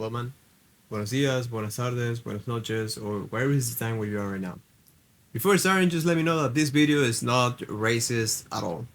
Hello, man. Buenos dias, buenas tardes, buenas noches, or wherever is the time where you are right now. Before starting, just let me know that this video is not racist at all,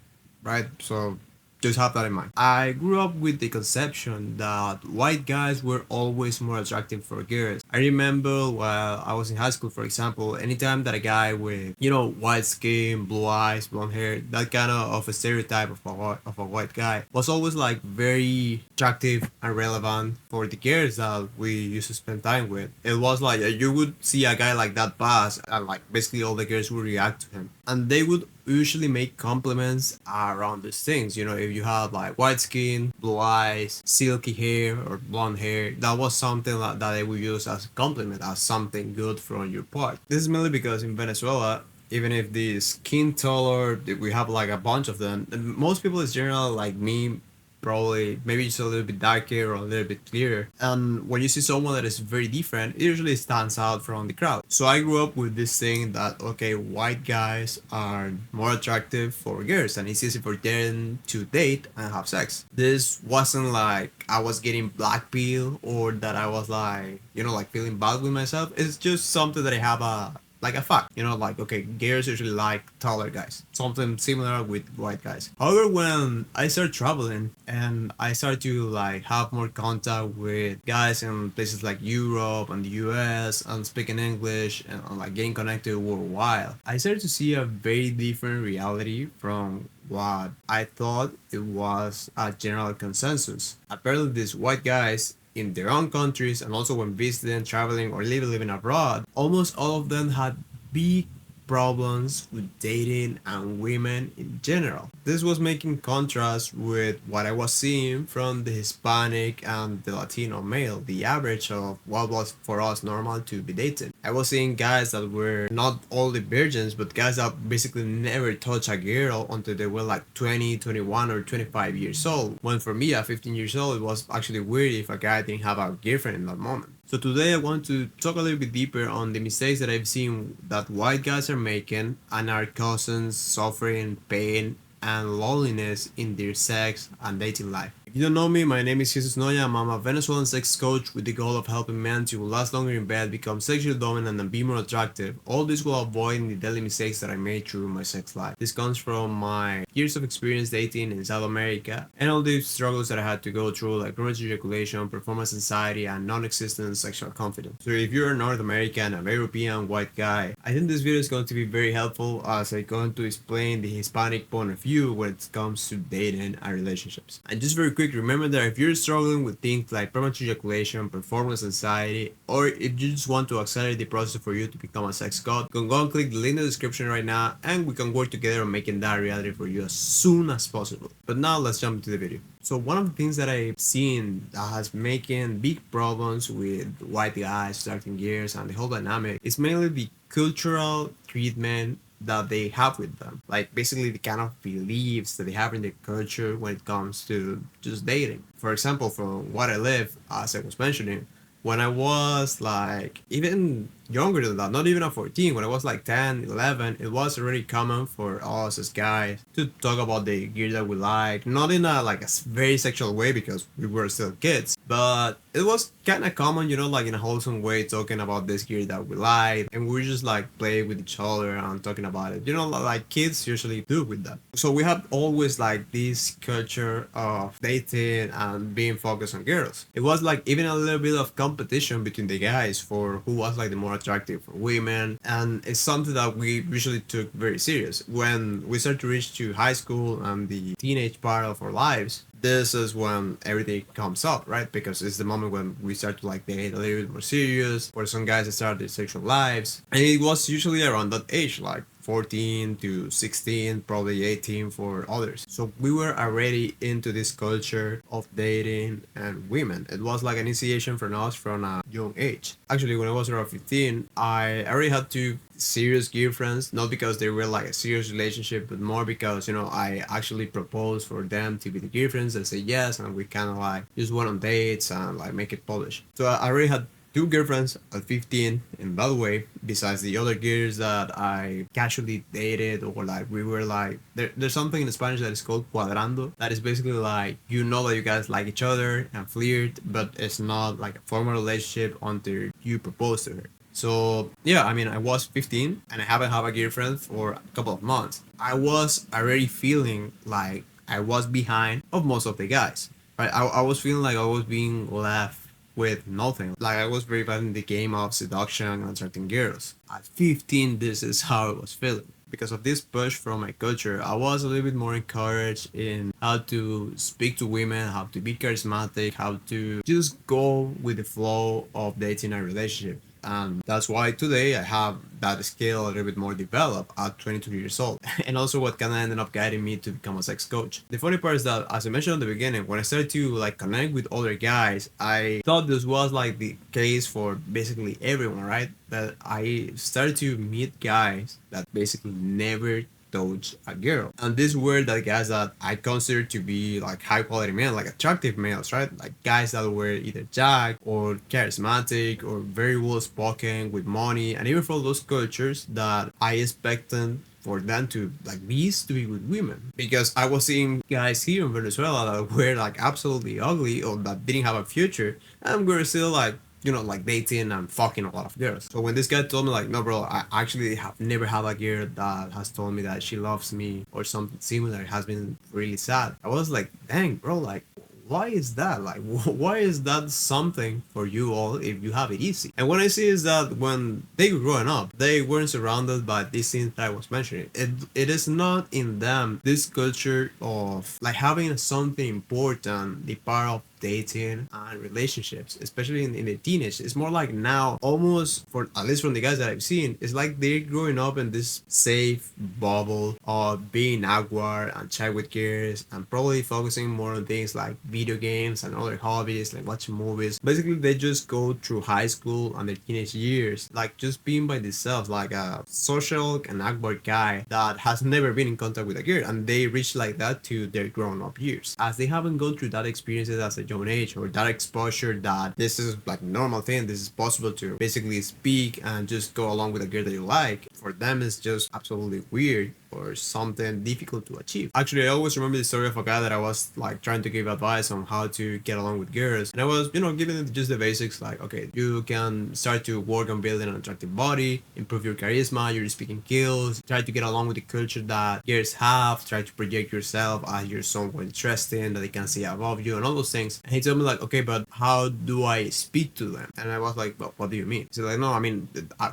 right? So just have that in mind. I grew up with the conception that white guys were always more attractive for girls. I remember while I was in high school, for example, anytime that a guy with, white skin, blue eyes, blonde hair, that kind of a stereotype of a white guy was always like very attractive and relevant for the girls that we used to spend time with. It was like you would see a guy like that pass and like basically all the girls would react to him. And they would usually make compliments around these things. If you have like white skin, blue eyes, silky hair, or blonde hair, that was something that they would use as a compliment, as something good from your part. This is mainly because in Venezuela, even if the skin color, we have like a bunch of them, most people is general like me, probably maybe just a little bit darker or a little bit clearer. And when you see someone that is very different, it usually stands out from the crowd. So I grew up with this thing that, okay, white guys are more attractive for girls and it's easy for them to date and have sex. This wasn't like I was getting black pill or that I was like, like feeling bad with myself. It's just something that I have a fact, like, okay, girls usually like taller guys, something similar with white guys. However, when I started traveling and I started to like have more contact with guys in places like Europe and the US and speaking English and like getting connected worldwide, I started to see a very different reality from what I thought it was a general consensus. Apparently these white guys in their own countries and also when visiting, traveling, or living abroad, almost all of them had big problems with dating and women in general. This was making contrast with what I was seeing from the Hispanic and the Latino male, the average of what was for us normal to be dating. I was seeing guys that were not only virgins, but guys that basically never touched a girl until they were like 20, 21, or 25 years old. When for me at 15 years old, it was actually weird if a guy didn't have a girlfriend in that moment. So today I want to talk a little bit deeper on the mistakes that I've seen that white guys are making and are causing suffering, pain, and loneliness in their sex and dating life. If you don't know me, my name is Jesus Noya. I'm a Venezuelan sex coach with the goal of helping men to last longer in bed, become sexually dominant, and be more attractive. All this while avoiding the daily mistakes that I made through my sex life. This comes from my years of experience dating in South America and all the struggles that I had to go through, like premature ejaculation, performance anxiety, and non-existent sexual confidence. So if you're a North American, a European white guy, I think this video is going to be very helpful as I'm going to explain the Hispanic point of view when it comes to dating and relationships. And just very quick, remember that if you're struggling with things like premature ejaculation, performance anxiety, or if you just want to accelerate the process for you to become a sex god, you can go and click the link in the description right now and we can work together on making that reality for you as soon as possible. But now let's jump into the video. So one of the things that I've seen that has making big problems with white guys, starting years, and the whole dynamic is mainly the cultural treatment that they have with them, like basically the kind of beliefs that they have in their culture when it comes to just dating. For example, from what I live, as I was mentioning, when I was like even younger than that, not even at 14, when I was like 10, 11, it was already common for us as guys to talk about the gear that we like, not in a like a very sexual way because we were still kids, but it was kind of common, like in a wholesome way, talking about this gear that we like, and we just like play with each other and talking about it, like kids usually do with that. So we have always like this culture of dating and being focused on girls. It was like even a little bit of competition between the guys for who was like the more attractive for women, and it's something that we usually took very serious. When we start to reach to high school and the teenage part of our lives, this is when everything comes up, right? Because it's the moment when we start to like date a little bit more serious, for some guys that start their sexual lives, and it was usually around that age, like 14 to 16, probably 18 for others. So we were already into this culture of dating and women. It was like an initiation for us from a young age. Actually, when I was around 15, I already had two serious girlfriends, not because they were like a serious relationship, but more because, I actually proposed for them to be the girlfriends and say yes, and we kind of like just went on dates and like make it public. So I already had two girlfriends at 15 in that way, besides the other girls that I casually dated, or like we were like there's something in Spanish that is called cuadrando, that is basically like you know that you guys like each other and flirt, but it's not like a formal relationship until you propose to her. So yeah, I mean, I was 15 and I haven't had a girlfriend for a couple of months. I was already feeling like I was behind of most of the guys. Right? I was feeling like I was being left with nothing. Like I was very bad in the game of seduction and attracting girls. At 15, this is how I was feeling. Because of this push from my culture, I was a little bit more encouraged in how to speak to women, how to be charismatic, how to just go with the flow of dating and relationship. And that's why today I have that skill a little bit more developed at 22 years old. And also what kind of ended up guiding me to become a sex coach. The funny part is that, as I mentioned at the beginning, when I started to like connect with other guys, I thought this was like the case for basically everyone, right? That I started to meet guys that basically never touch a girl. And these were the guys that I consider to be like high quality men, like attractive males, right? Like guys that were either jack or charismatic or very well spoken with money, and even from those cultures that I expected for them to like be used to be with women, because I was seeing guys here in Venezuela that were like absolutely ugly or that didn't have a future, and we're still like, you know, like dating and fucking a lot of girls. So when this guy told me like, no bro, I actually have never had a girl that has told me that she loves me or something similar, it has been really sad. I was like, dang bro, like why is that? Like, why is that something for you all if you have it easy? And what I see is that when they were growing up, they weren't surrounded by these things that I was mentioning. It is not in them this culture of like having something important, the part of dating and relationships, especially in the teenage. It's more like now, almost for at least from the guys that I've seen, it's like they're growing up in this safe bubble of being awkward and shy with girls and probably focusing more on things like video games and other hobbies like watching movies. Basically, they just go through high school and their teenage years like just being by themselves, like a social and awkward guy that has never been in contact with a girl, and they reach like that to their grown-up years as they haven't gone through that experiences as a young age, or that exposure that this is like normal thing, this is possible to basically speak and just go along with a girl that you like. For them it's just absolutely weird or something difficult to achieve. Actually, I always remember the story of a guy that I was like trying to give advice on how to get along with girls, and I was, you know, giving them just the basics like, okay, you can start to work on building an attractive body, improve your charisma, your speaking skills, try to get along with the culture that girls have, try to project yourself as you're someone interesting that they can see above you and all those things. And he told me like, okay, but how do I speak to them? And I was like, well, what do you mean? He's like, no, I mean,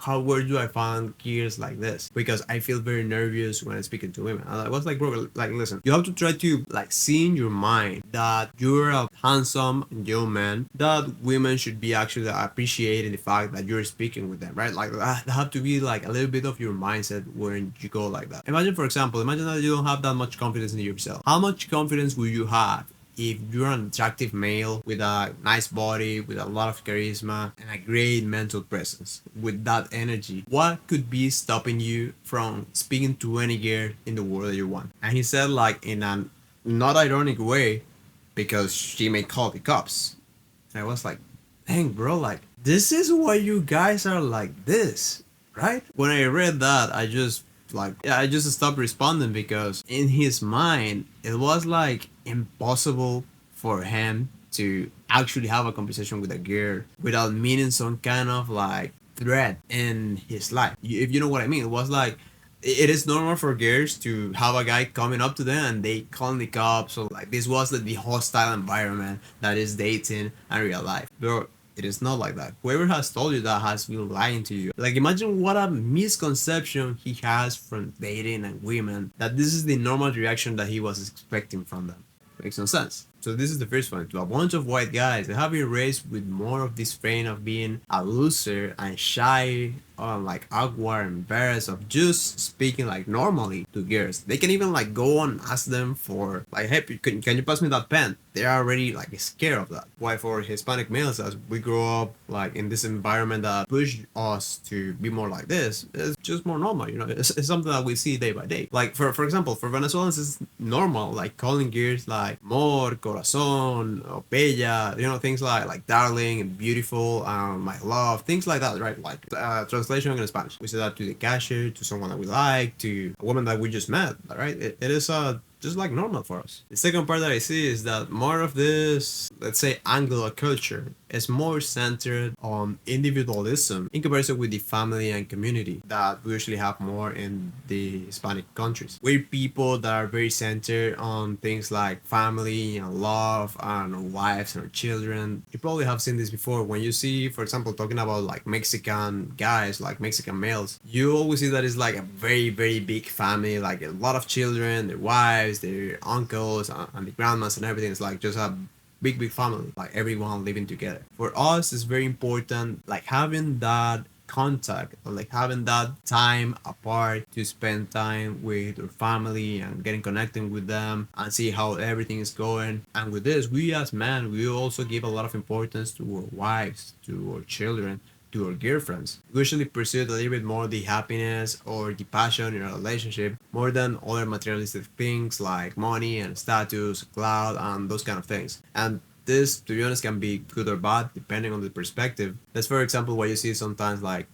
where do I find girls like this? Because I feel very nervous when I'm speaking to women. I was like, bro, like, listen, you have to try to like see in your mind that you're a handsome young man, that women should be actually appreciating the fact that you're speaking with them, right? Like that have to be like a little bit of your mindset when you go like that. Imagine, for example, imagine that you don't have that much confidence in yourself. How much confidence will you have if you're an attractive male with a nice body, with a lot of charisma and a great mental presence? With that energy, what could be stopping you from speaking to any girl in the world that you want? And he said like in a not ironic way, because she may call the cops. And I was like, dang bro, like this is why you guys are like this, right? When I read that, I just like, yeah, I just stopped responding, because in his mind it was like impossible for him to actually have a conversation with a girl without meaning some kind of like threat in his life. If you know what I mean, it was like it is normal for girls to have a guy coming up to them and they calling the cops. So like this was like the hostile environment that is dating and real life. Bro, it is not like that. Whoever has told you that has been lying to you. Like imagine what a misconception he has from dating and women, that this is the normal reaction that he was expecting from them. Makes no sense. So this is the first one. To a bunch of white guys that have been raised with more of this frame of being a loser and shy like awkward, embarrassed of just speaking like normally to girls. They can even like go and ask them for like, hey, can you pass me that pen? They're already like scared of that. Why for Hispanic males, as we grow up like in this environment that push us to be more like this, it's just more normal. You know, it's something that we see day by day. Like for example, for Venezuelans, it's normal like calling girls like amor, corazón, or bella. You know, things like darling and beautiful, my love, things like that, right? Like translation in Spanish, we say that to the cashier, to someone that we like, to a woman that we just met, right? It is just like normal for us. The second part that I see is that more of this, let's say, Anglo culture is more centered on individualism in comparison with the family and community that we usually have more in the Hispanic countries. We're people that are very centered on things like family and love and our wives and our children. You probably have seen this before when you see, for example, talking about like Mexican guys, like Mexican males, you always see that it's like a very, very big family, like a lot of children, their wives, their uncles, and the grandmas and everything. It's like just a big family, like everyone living together. For us, it's very important like having that contact, or like having that time apart to spend time with your family and getting connected with them and see how everything is going. And with this, we as men, we also give a lot of importance to our wives, to our children, to our girlfriends. We usually pursue a little bit more the happiness or the passion in a relationship more than other materialistic things like money and status, cloud, and those kind of things. And this, to be honest, can be good or bad depending on the perspective. That's for example what you see sometimes like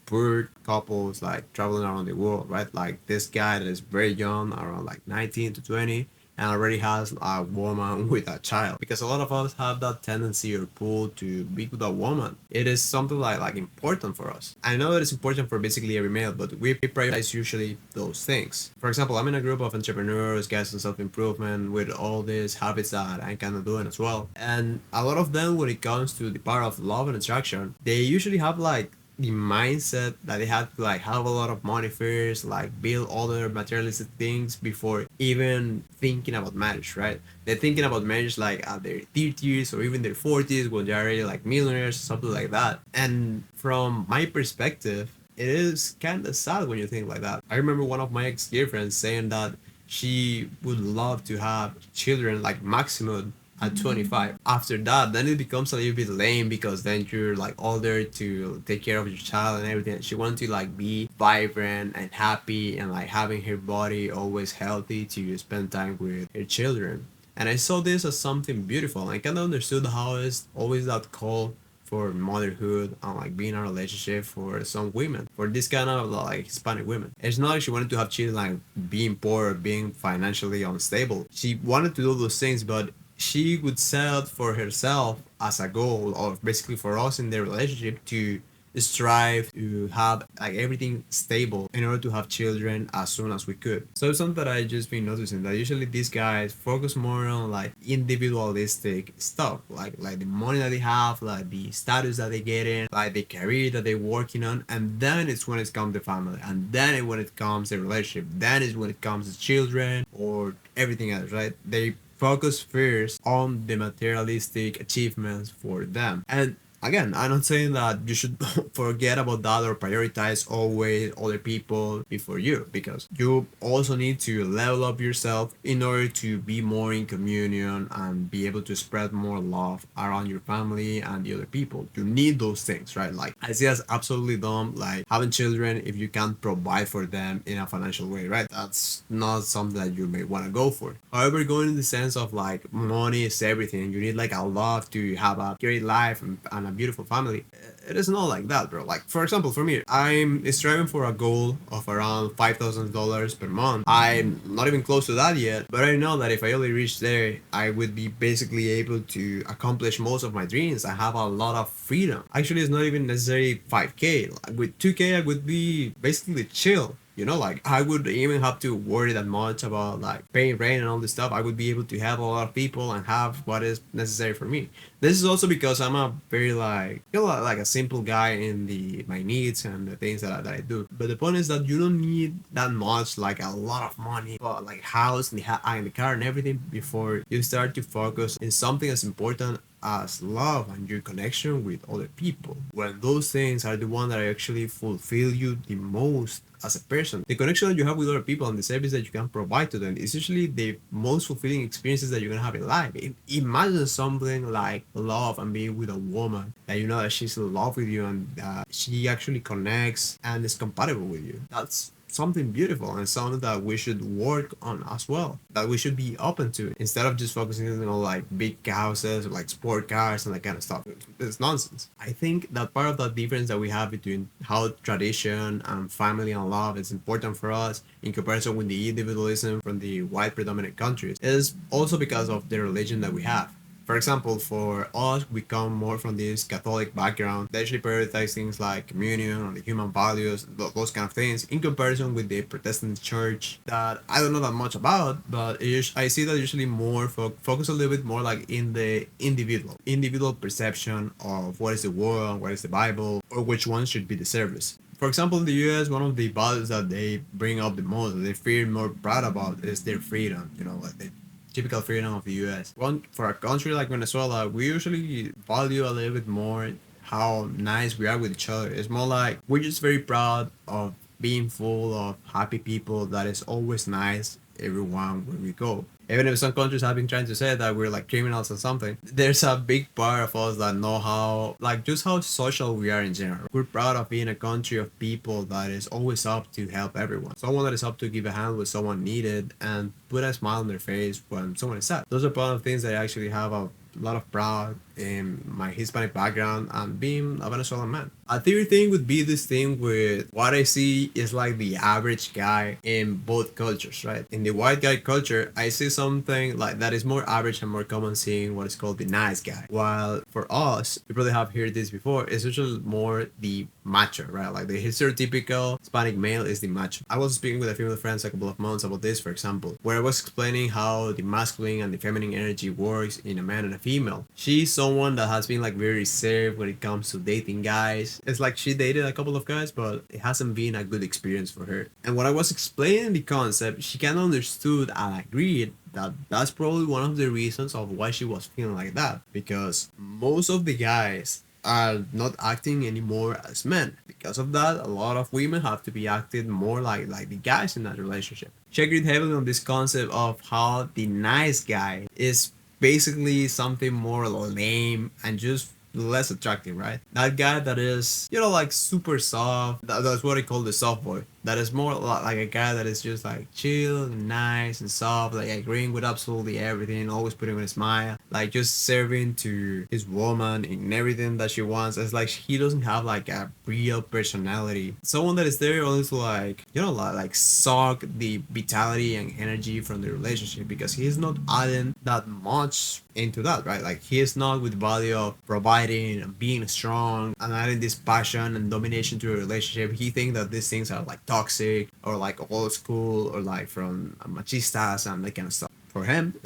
poor couples like traveling around the world, right? Like this guy that is very young, around like 19 to 20, and already has a woman with a child, because a lot of us have that tendency or pull to be with a woman. It is something like important for us. I know it is important for basically every male, but we prioritize usually those things. For example, I'm in a group of entrepreneurs, guys on self-improvement, with all these habits that I'm kind of doing as well, and a lot of them, when it comes to the part of love and attraction, they usually have like the mindset that they have to like have a lot of money first, like build all their materialistic things before even thinking about marriage, right? They're thinking about marriage like at their 30s or even their 40s when they're already like millionaires, something like that. And from my perspective, it is kind of sad when you think like that. I remember one of my ex-girlfriends saying that she would love to have children like maximum at 25. After that, then it becomes a little bit lame because then you're like older to take care of your child and everything. She wants to like be vibrant and happy and like having her body always healthy to spend time with her children. And I saw this as something beautiful. I kind of understood how it's always that call for motherhood and like being in a relationship for some women, for this kind of like Hispanic women. It's not like she wanted to have children like being poor or being financially unstable. She wanted to do those things, but she would set for herself as a goal, or basically for us in the relationship, to strive to have like everything stable in order to have children as soon as we could. So it's something that I just been noticing, that usually these guys focus more on like individualistic stuff, like the money that they have, like the status that they get in, like the career that they're working on, and then it's when it comes to family, and then when it comes to relationship, then is when it comes to children or everything else, right? They focus first on the materialistic achievements for them. And again, I'm not saying that you should forget about that or prioritize always other people before you, because you also need to level up yourself in order to be more in communion and be able to spread more love around your family and the other people. You need those things, right? Like, I see as absolutely dumb like having children if you can't provide for them in a financial way, right? That's not something that you may want to go for. However, going in the sense of like money is everything, you need like a lot to have a great life and a beautiful family. It is not like that, bro. Like, for example, for me, I'm striving for a goal of around $5,000 per month. I'm not even close to that yet, but I know that if I only reach there, I would be basically able to accomplish most of my dreams. I have a lot of freedom. Actually, it's not even necessarily 5K. Like, with 2K, I would be basically chill. You know, like I would even have to worry that much about like paying rent and all this stuff. I would be able to help a lot of people and have what is necessary for me. This is also because I'm a very like, you know, like a simple guy in the my needs and the things that I do. But the point is that you don't need that much, like a lot of money, but like house and the car and everything before you start to focus in something as important as love and your connection with other people. When those things are the ones that actually fulfill you the most as a person, the connection that you have with other people and the service that you can provide to them is usually the most fulfilling experiences that you're gonna have in life. Imagine something like love and being with a woman that you know that she's in love with you and she actually connects and is compatible with you. That's something beautiful and something that we should work on as well, that we should be open to, instead of just focusing on like big houses or like sport cars and that kind of stuff. It's nonsense. I think that part of the difference that we have between how tradition and family and love is important for us in comparison with the individualism from the white predominant countries is also because of the religion that we have. For example, for us, we come more from this Catholic background. They actually prioritize things like communion or the human values, those kind of things, in comparison with the Protestant church that I don't know that much about, but I see that usually more focus a little bit more like in the individual perception of what is the world, what is the Bible, or which one should be the service. For example, in the US, one of the values that they bring up the most, that they feel more proud about, is their freedom. You know, like the typical freedom of the US. One for a country like Venezuela, we usually value a little bit more how nice we are with each other. It's more like we're just very proud of being full of happy people that is always nice everyone where we go. Even if some countries have been trying to say that we're like criminals or something, there's a big part of us that know how, like, just how social we are in general. We're proud of being a country of people that is always up to help everyone. Someone that is up to give a hand when someone needed and put a smile on their face when someone is sad. Those are part of things that I actually have a lot of pride in my Hispanic background and being a Venezuelan man. A third thing would be this thing with what I see is like the average guy in both cultures, right? In the white guy culture, I see something like that is more average and more common, seeing what is called the nice guy. While for us, you probably have heard this before, it's usually more the macho, right? Like the stereotypical Hispanic male is the macho. I was speaking with a female friends a couple of months about this, for example, where I was explaining how the masculine and the feminine energy works in a man and a female. She's someone that has been like very reserved when it comes to dating guys. It's like she dated a couple of guys, but it hasn't been a good experience for her. And when I was explaining the concept, she kind of understood and agreed that that's probably one of the reasons of why she was feeling like that, because most of the guys are not acting anymore as men. Because of that, a lot of women have to be acted more like the guys in that relationship. She agreed heavily on this concept of how the nice guy is basically something more lame and just less attractive, right? That guy that is, you know, like super soft, that's what I call the soft boy. That is more like a guy that is just like chill and nice and soft, like agreeing with absolutely everything, always putting on a smile, like just serving to his woman in everything that she wants. It's like he doesn't have like a real personality. Someone that is there only to like, you know, like suck the vitality and energy from the relationship, because he's not adding that much into that, right? Like he is not with the value of providing and being strong and adding this passion and domination to a relationship. He thinks that these things are like toxic or like old school or like from machistas and that kind of stuff. For him,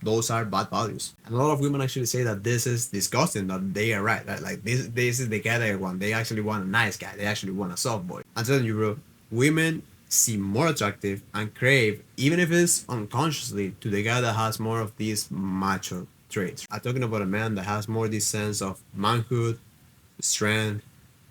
those are bad values. And a lot of women actually say that this is disgusting, that they are right. That like this is the guy they want. They actually want a nice guy. They actually want a soft boy. I'm telling you, bro, women seem more attractive and crave, even if it's unconsciously, to the guy that has more of these macho traits. I'm talking about a man that has more this sense of manhood, strength,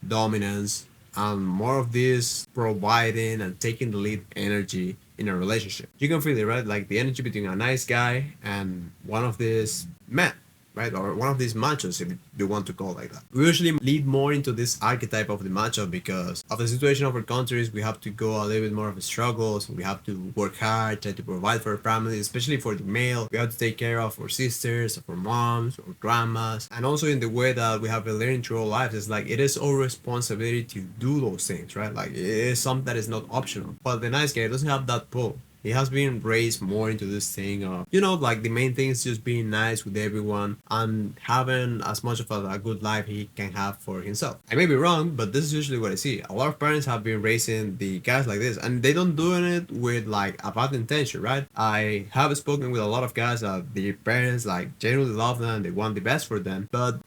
dominance, and more of this providing and taking the lead energy in a relationship. You can feel it, right? Like the energy between a nice guy and one of these men, right? Or one of these machos, if you want to call it like that. We usually lead more into this archetype of the macho because of the situation of our countries. We have to go a little bit more of the struggles. We have to work hard, try to provide for our family, especially for the male. We have to take care of our sisters, of our moms, or grandmas. And also in the way that we have been learning through our lives, it's like it is our responsibility to do those things, right? Like it is something that is not optional. But the nice guy doesn't have that pull. He has been raised more into this thing of, you know, like the main thing is just being nice with everyone and having as much of a good life he can have for himself. I may be wrong, but this is usually what I see. A lot of parents have been raising the guys like this, and they don't doing it with like a bad intention, right? I have spoken with a lot of guys that their parents like genuinely love them, they want the best for them, but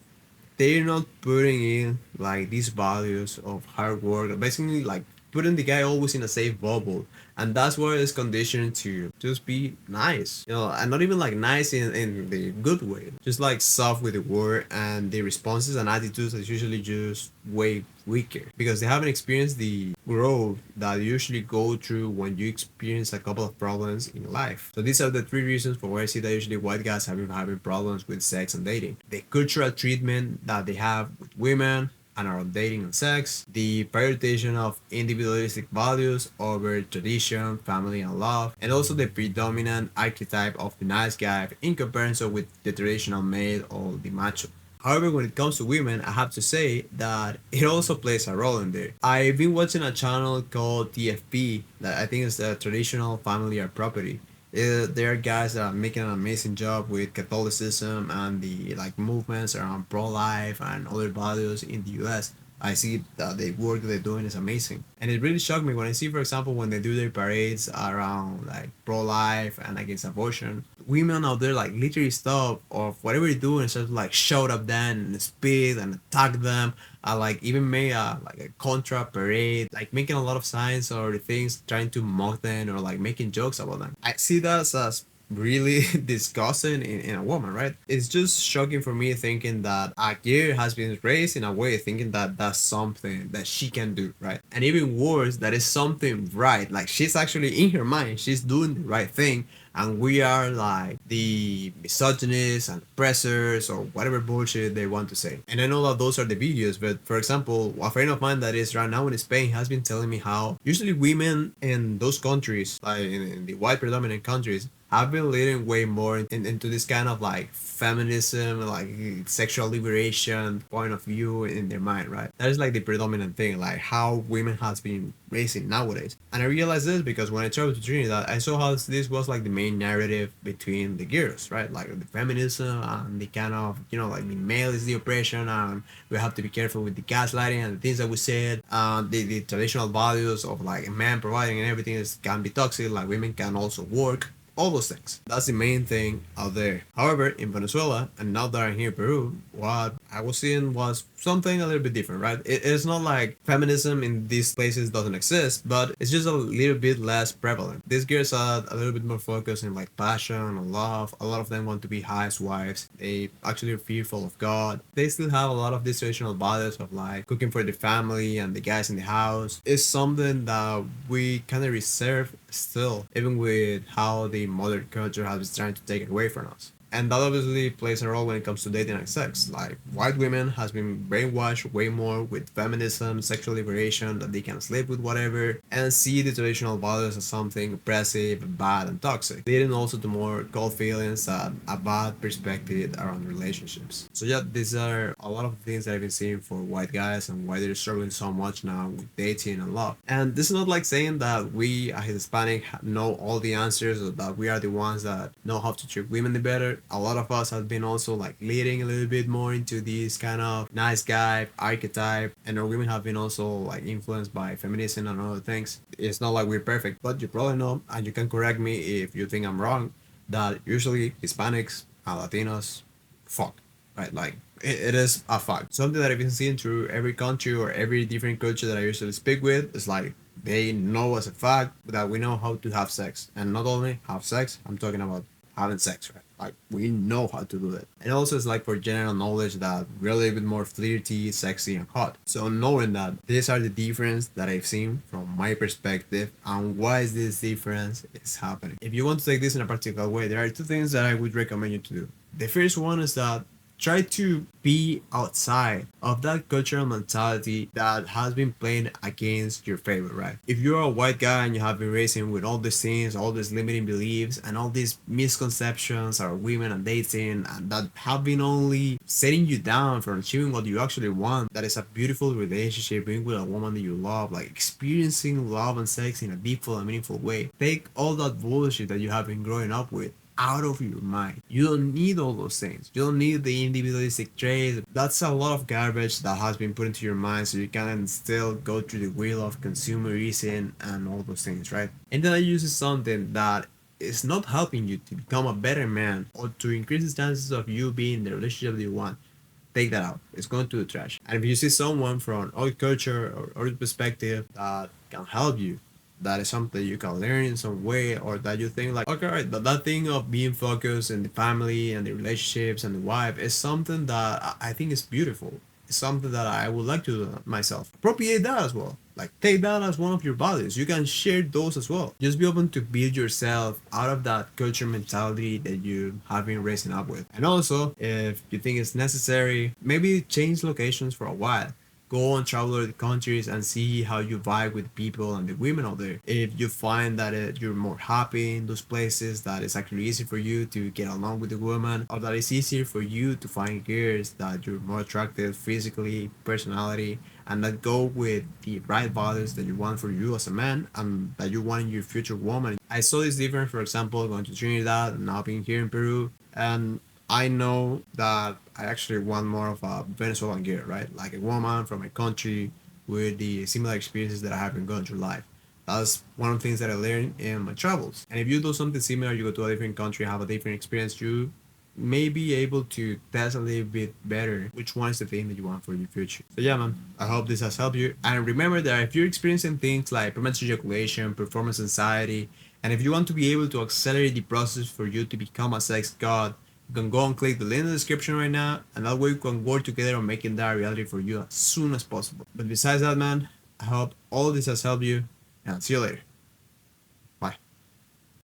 they're not putting in like these values of hard work, basically like putting the guy always in a safe bubble, and that's where it's conditioned to just be nice, and not even like nice in the good way, just like soft with the word, and the responses and attitudes is usually just way weaker because they haven't experienced the growth that you usually go through when you experience a couple of problems in life. So these are the three reasons for why I see that usually white guys have been having problems with sex and dating: the cultural treatment that they have with women and around dating and sex, the prioritization of individualistic values over tradition, family, and love, and also the predominant archetype of the nice guy in comparison with the traditional male or the macho. However, when it comes to women, I have to say that it also plays a role in there. I've been watching a channel called TFP that I think is the Traditional Family or Property. There are guys that are making an amazing job with Catholicism and the like movements around pro-life and other values in the U.S. I see that the work they're doing is amazing, and it really shocked me when I see, for example, when they do their parades around like pro-life and against abortion, women out there like literally stop of whatever they're doing and just like shout at them and speed and attack them. I like even made a contra parade, like making a lot of signs or things, trying to mock them or like making jokes about them. I see that as really disgusting in a woman, right? It's just shocking for me thinking that a girl has been raised in a way thinking that that's something that she can do, right? And even worse, that is something right. Like she's actually in her mind, she's doing the right thing, and we are like the misogynists and oppressors or whatever bullshit they want to say. And I know that those are the videos, but for example, a friend of mine that is right now in Spain has been telling me how usually women in those countries, like in the white predominant countries, have been leading way more into this kind of like feminism, like sexual liberation point of view in their mind, right? That is like the predominant thing, like how women has been raising nowadays. And I realized this because when I traveled to Trinidad, I saw how this was like the main narrative between the girls, right? Like the feminism and the kind of, like the male is the oppression and we have to be careful with the gaslighting and the things that we said. The traditional values of like a man providing and everything can be toxic, like women can also work, all those things. That's the main thing out there. However, in Venezuela, and now that I'm here in Peru, what I was seeing was something a little bit different, right? It's not like feminism in these places doesn't exist, but it's just a little bit less prevalent. These girls are a little bit more focused in like passion and love. A lot of them want to be housewives. They actually are fearful of God. They still have a lot of these traditional values of like cooking for the family and the guys in the house. It's something that we kind of reserve still, even with how the modern culture has been trying to take it away from us. And that obviously plays a role when it comes to dating and sex. Like white women has been brainwashed way more with feminism, sexual liberation, that they can sleep with whatever, and see the traditional values as something oppressive, bad, and toxic, leading also to more cold feelings and a bad perspective around relationships. So yeah, these are a lot of things that I've been seeing for white guys and why they're struggling so much now with dating and love. And this is not like saying that we as Hispanic know all the answers or that we are the ones that know how to treat women the better. A lot of us have been also like leading a little bit more into this kind of nice guy archetype, and our women have been also like influenced by feminism and other things. It's not like we're perfect, but you probably know, and you can correct me if you think I'm wrong, that usually Hispanics and Latinos fuck, right? Like it is a fact. Something that I've been seeing through every country or every different culture that I usually speak with is like they know as a fact that we know how to have sex, and not only have sex, I'm talking about having sex, right? Like we know how to do it. And also it's like for general knowledge that we're a little bit more flirty, sexy, and hot. So knowing that these are the difference that I've seen from my perspective and why is this difference is happening. If you want to take this in a practical way, there are two things that I would recommend you to do. The first one is that try to be outside of that cultural mentality that has been playing against your favor, right? If you're a white guy and you have been raising with all these things, all these limiting beliefs, and all these misconceptions about women and dating, and that have been only setting you down from achieving what you actually want, that is a beautiful relationship, being with a woman that you love, like experiencing love and sex in a deepful and meaningful way. Take all that bullshit that you have been growing up with out of your mind. You don't need all those things. You don't need the individualistic traits. That's a lot of garbage that has been put into your mind so you can still go through the wheel of consumerism and all those things, right? And then I use something that is not helping you to become a better man or to increase the chances of you being in the relationship that you want. take that out. It's going to the trash. And if you see someone from other culture or other perspective that can help you, that is something you can learn in some way, or that you think like, okay, right, that thing of being focused in the family and the relationships and the wife is something that I think is beautiful. It's something that I would like to do myself. Appropriate that as well. Like take that as one of your values. You can share those as well. Just be open to build yourself out of that culture mentality that you have been raising up with. And also, if you think it's necessary, maybe change locations for a while. Go and travel to the countries and see how you vibe with people and the women out there. If you find that you're more happy in those places, that it's actually easy for you to get along with the woman, or that it's easier for you to find girls that you're more attractive physically, personality, and that go with the right values that you want for you as a man and that you want in your future woman. I saw this difference, for example, going to Trinidad and now being here in Peru, and I know that I actually want more of a Venezuelan girl, right? Like a woman from a country with the similar experiences that I have been going through life. That's one of the things that I learned in my travels. And if you do something similar, you go to a different country, have a different experience, you may be able to test a little bit better which one is the thing that you want for your future. So yeah, man, I hope this has helped you. And remember that if you're experiencing things like premature ejaculation, performance anxiety, and if you want to be able to accelerate the process for you to become a sex god, you can go and click the link in the description right now, and that way we can work together on making that a reality for you as soon as possible. But besides that, man, I hope all this has helped you, and I'll see you later.